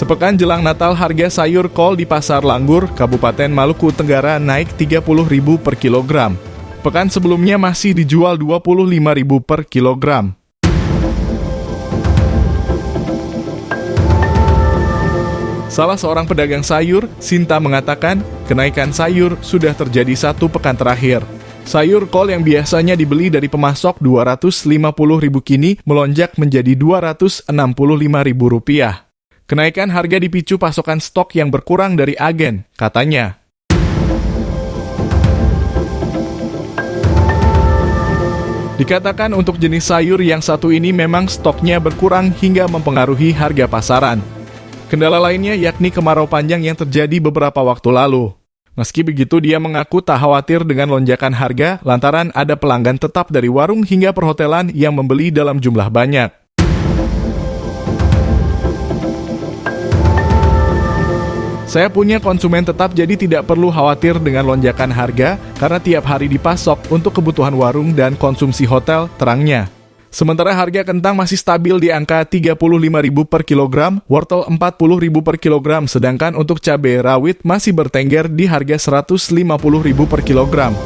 Sepekan jelang Natal, harga sayur kol di Pasar Langgur, Kabupaten Maluku Tenggara naik Rp30.000 per kilogram. Pekan sebelumnya masih dijual Rp25.000 per kilogram. Salah seorang pedagang sayur, Sinta, mengatakan kenaikan sayur sudah terjadi 1 pekan terakhir. Sayur kol yang biasanya dibeli dari pemasok Rp250.000 kini melonjak menjadi Rp265.000. Kenaikan harga dipicu pasokan stok yang berkurang dari agen, katanya. Dikatakan untuk jenis sayur yang satu ini memang stoknya berkurang hingga mempengaruhi harga pasaran. Kendala lainnya yakni kemarau panjang yang terjadi beberapa waktu lalu. Meski begitu, dia mengaku tak khawatir dengan lonjakan harga lantaran ada pelanggan tetap dari warung hingga perhotelan yang membeli dalam jumlah banyak. Saya punya konsumen tetap, jadi tidak perlu khawatir dengan lonjakan harga karena tiap hari dipasok untuk kebutuhan warung dan konsumsi hotel, terangnya. Sementara harga kentang masih stabil di angka Rp35.000 per kilogram, wortel Rp40.000 per kilogram, sedangkan untuk cabai rawit masih bertengger di harga Rp150.000 per kilogram.